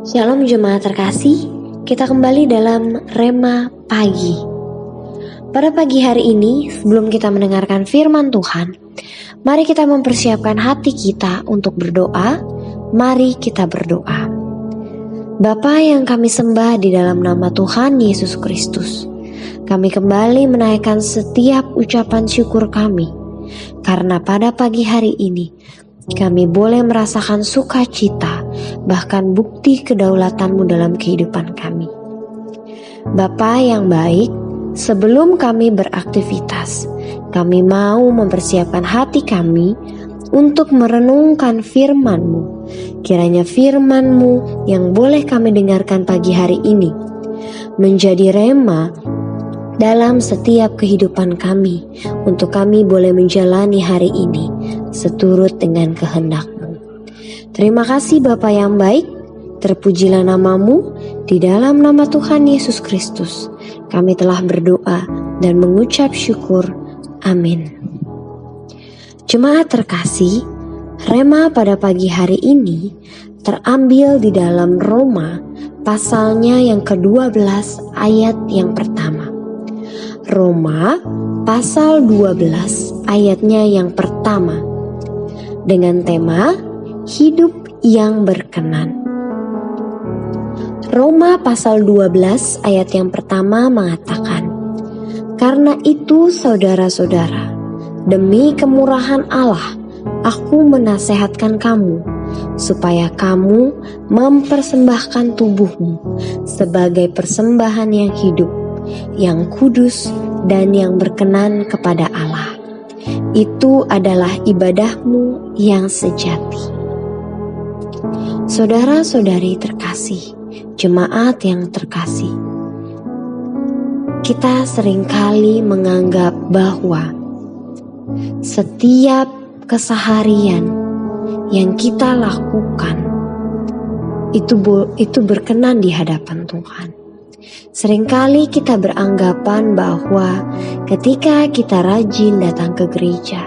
Shalom jemaat terkasih, kita kembali dalam Rema Pagi. Pada pagi hari ini, sebelum kita mendengarkan firman Tuhan, mari kita mempersiapkan hati kita untuk berdoa. Mari kita berdoa. Bapa yang kami sembah di dalam nama Tuhan Yesus Kristus, kami kembali menaikkan setiap ucapan syukur kami, karena pada pagi hari ini, kami boleh merasakan sukacita, bahkan bukti kedaulatan-Mu dalam kehidupan kami. Bapa yang baik, sebelum kami beraktivitas, kami mau mempersiapkan hati kami untuk merenungkan firman-Mu. Kiranya firman-Mu yang boleh kami dengarkan pagi hari ini menjadi rema dalam setiap kehidupan kami, untuk kami boleh menjalani hari ini seturut dengan kehendak-Mu. Terima kasih Bapa yang baik, terpujilah nama-Mu. Di dalam nama Tuhan Yesus Kristus kami telah berdoa dan mengucap syukur. Amin. Jemaat terkasih, rema pada pagi hari ini terambil di dalam Roma pasalnya yang ke-12 ayat yang pertama. Roma pasal 12 ayatnya yang pertama dengan tema hidup yang berkenan. Roma pasal 12 ayat yang pertama mengatakan, "Karena itu saudara-saudara, demi kemurahan Allah, aku menasehatkan kamu supaya kamu mempersembahkan tubuhmu sebagai persembahan yang hidup, yang kudus dan yang berkenan kepada Allah. Itu adalah ibadahmu yang sejati." Saudara-saudari terkasih, jemaat yang terkasih, kita seringkali menganggap bahwa setiap keseharian yang kita lakukan itu berkenan di hadapan Tuhan. Seringkali kita beranggapan bahwa ketika kita rajin datang ke gereja,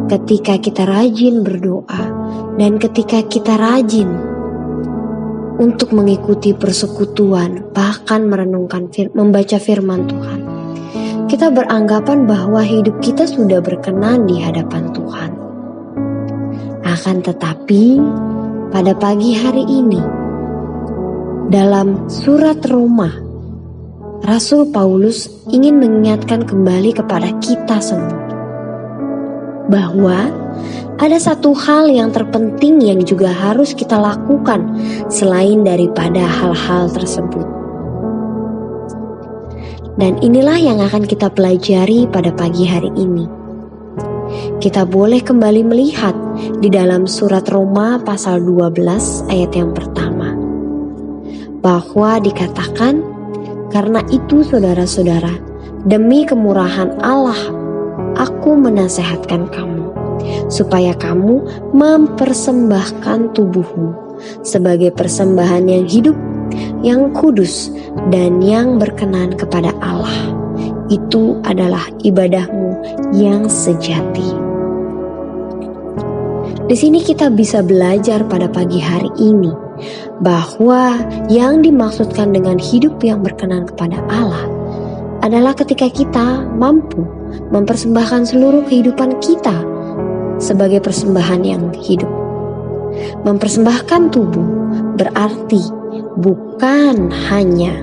ketika kita rajin berdoa, dan ketika kita rajin untuk mengikuti persekutuan, bahkan membaca firman Tuhan, kita beranggapan bahwa hidup kita sudah berkenan di hadapan Tuhan. Akan tetapi, pada pagi hari ini, dalam surat Roma, Rasul Paulus ingin mengingatkan kembali kepada kita semua bahwa ada satu hal yang terpenting yang juga harus kita lakukan selain daripada hal-hal tersebut. Dan inilah yang akan kita pelajari pada pagi hari ini. Kita boleh kembali melihat di dalam surat Roma pasal 12 ayat yang pertama, bahwa dikatakan, "Karena itu saudara-saudara, demi kemurahan Allah, aku menasehatkan kamu, supaya kamu mempersembahkan tubuhmu sebagai persembahan yang hidup, yang kudus, dan yang berkenan kepada Allah. Itu adalah ibadahmu yang sejati." Di sini kita bisa belajar pada pagi hari ini bahwa yang dimaksudkan dengan hidup yang berkenan kepada Allah adalah ketika kita mampu mempersembahkan seluruh kehidupan kita sebagai persembahan yang hidup. Mempersembahkan tubuh berarti bukan hanya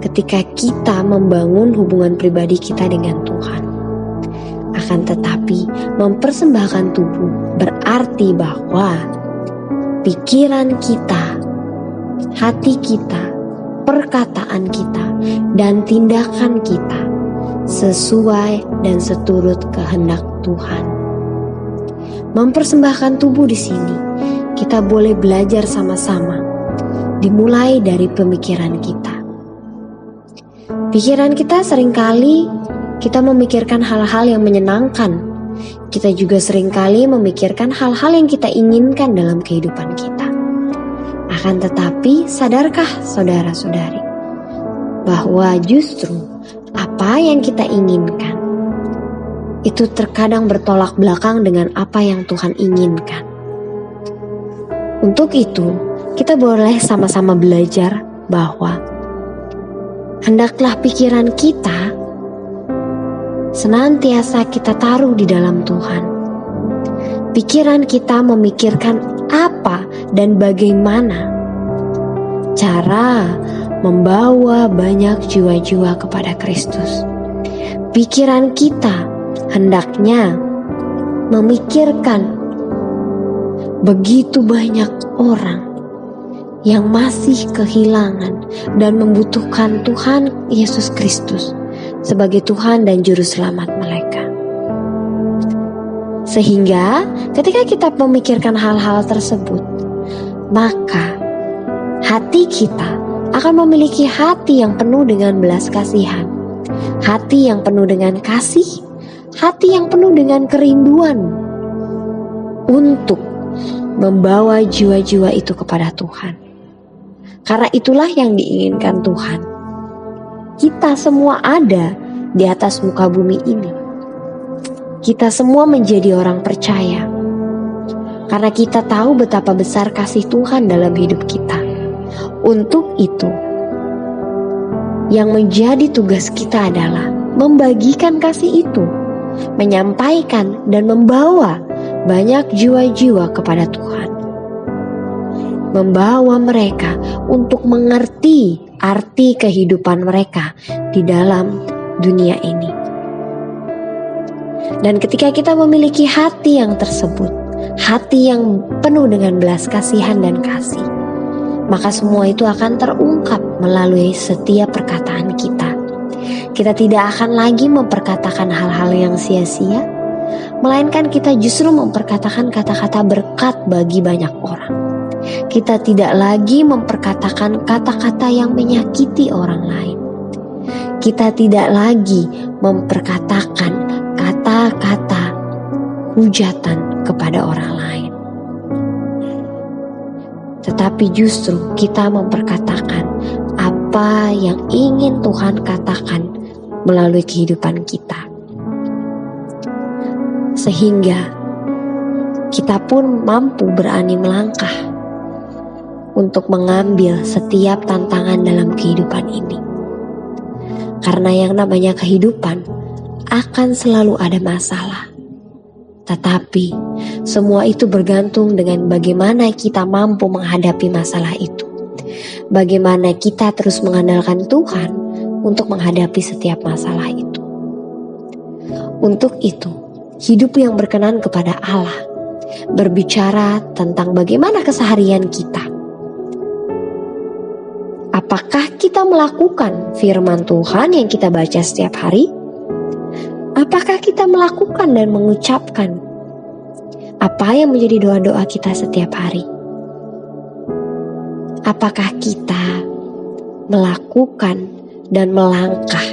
ketika kita membangun hubungan pribadi kita dengan Tuhan, akan tetapi mempersembahkan tubuh berarti bahwa pikiran kita, hati kita, perkataan kita, dan tindakan kita sesuai dan seturut kehendak Tuhan. Mempersembahkan tubuh di sini, kita boleh belajar sama-sama, dimulai dari pemikiran kita. Pikiran kita seringkali kita memikirkan hal-hal yang menyenangkan. Kita juga seringkali memikirkan hal-hal yang kita inginkan dalam kehidupan kita. Akan tetapi, sadarkah saudara-saudari bahwa justru apa yang kita inginkan itu terkadang bertolak belakang dengan apa yang Tuhan inginkan. Untuk itu, kita boleh sama-sama belajar bahwa hendaklah pikiran kita senantiasa kita taruh di dalam Tuhan. Pikiran kita memikirkan apa dan bagaimana cara membawa banyak jiwa-jiwa kepada Kristus. Pikiran kita hendaknya memikirkan begitu banyak orang yang masih kehilangan dan membutuhkan Tuhan Yesus Kristus sebagai Tuhan dan Juru Selamat mereka. Sehingga ketika kita memikirkan hal-hal tersebut, maka hati kita akan memiliki hati yang penuh dengan belas kasihan, hati yang penuh dengan kasih, hati yang penuh dengan kerinduan untuk membawa jiwa-jiwa itu kepada Tuhan. Karena itulah yang diinginkan Tuhan. Kita semua ada di atas muka bumi ini. Kita semua menjadi orang percaya. Karena kita tahu betapa besar kasih Tuhan dalam hidup kita. Untuk itu, yang menjadi tugas kita adalah membagikan kasih itu, menyampaikan dan membawa banyak jiwa-jiwa kepada Tuhan. Membawa mereka untuk mengerti arti kehidupan mereka di dalam dunia ini. Dan ketika kita memiliki hati yang tersebut, hati yang penuh dengan belas kasihan dan kasih, maka semua itu akan terungkap melalui setiap perkataan kita. Kita tidak akan lagi memperkatakan hal-hal yang sia-sia, melainkan kita justru memperkatakan kata-kata berkat bagi banyak orang. Kita tidak lagi memperkatakan kata-kata yang menyakiti orang lain. Kita tidak lagi memperkatakan kata-kata hujatan kepada orang lain. Tetapi justru kita memperkatakan apa yang ingin Tuhan katakan melalui kehidupan kita. Sehingga kita pun mampu berani melangkah untuk mengambil setiap tantangan dalam kehidupan ini. Karena yang namanya kehidupan akan selalu ada masalah. Tetapi semua itu bergantung dengan bagaimana kita mampu menghadapi masalah itu. Bagaimana kita terus mengandalkan Tuhan untuk menghadapi setiap masalah itu. Untuk itu, hidup yang berkenan kepada Allah berbicara tentang bagaimana keseharian kita. Apakah kita melakukan firman Tuhan yang kita baca setiap hari? Apakah kita melakukan dan mengucapkan apa yang menjadi doa-doa kita setiap hari? Apakah kita melakukan dan melangkah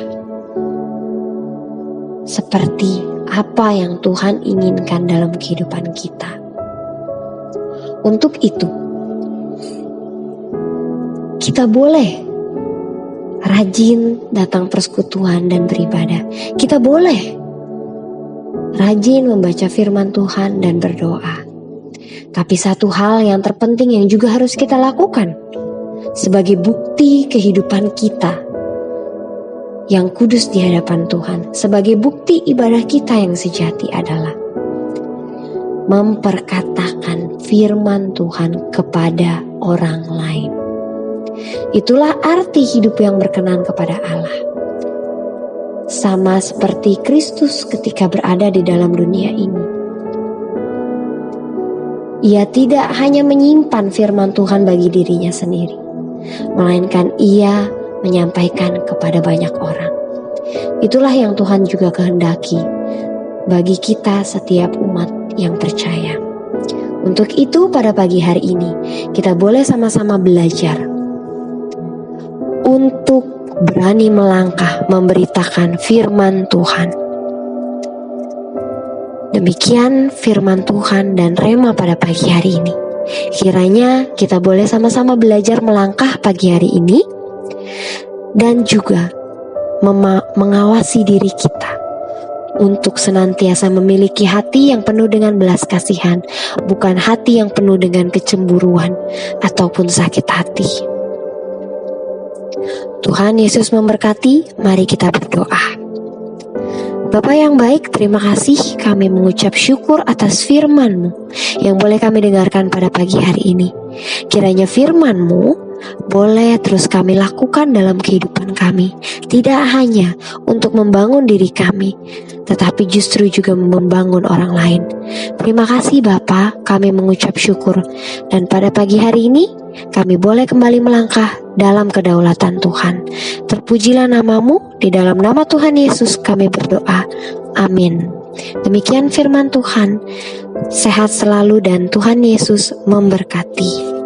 seperti apa yang Tuhan inginkan dalam kehidupan kita? Untuk itu, kita boleh rajin datang persekutuan dan beribadah. Kita boleh rajin membaca firman Tuhan dan berdoa. Tapi satu hal yang terpenting yang juga harus kita lakukan sebagai bukti kehidupan kita yang kudus di hadapan Tuhan, sebagai bukti ibadah kita yang sejati adalah memperkatakan firman Tuhan kepada orang lain. Itulah arti hidup yang berkenan kepada Allah. Sama seperti Kristus ketika berada di dalam dunia ini. Ia tidak hanya menyimpan firman Tuhan bagi dirinya sendiri, melainkan ia menyampaikan kepada banyak orang. Itulah yang Tuhan juga kehendaki bagi kita setiap umat yang percaya. Untuk itu pada pagi hari ini kita boleh sama-sama belajar untuk berani melangkah memberitakan firman Tuhan. Demikian firman Tuhan dan rema pada pagi hari ini. Kiranya kita boleh sama-sama belajar melangkah pagi hari ini dan juga mengawasi diri kita untuk senantiasa memiliki hati yang penuh dengan belas kasihan, bukan hati yang penuh dengan kecemburuan ataupun sakit hati. Tuhan Yesus memberkati, mari kita berdoa. Bapa yang baik, terima kasih kami mengucap syukur atas firman-Mu yang boleh kami dengarkan pada pagi hari ini. Kiranya firman-Mu boleh terus kami lakukan dalam kehidupan kami, tidak hanya untuk membangun diri kami, tetapi justru juga membangun orang lain. Terima kasih Bapa, kami mengucap syukur, dan pada pagi hari ini kami boleh kembali melangkah dalam kedaulatan Tuhan. Terpujilah nama-Mu, di dalam nama Tuhan Yesus kami berdoa. Amin. Demikian firman Tuhan. Sehat selalu dan Tuhan Yesus memberkati.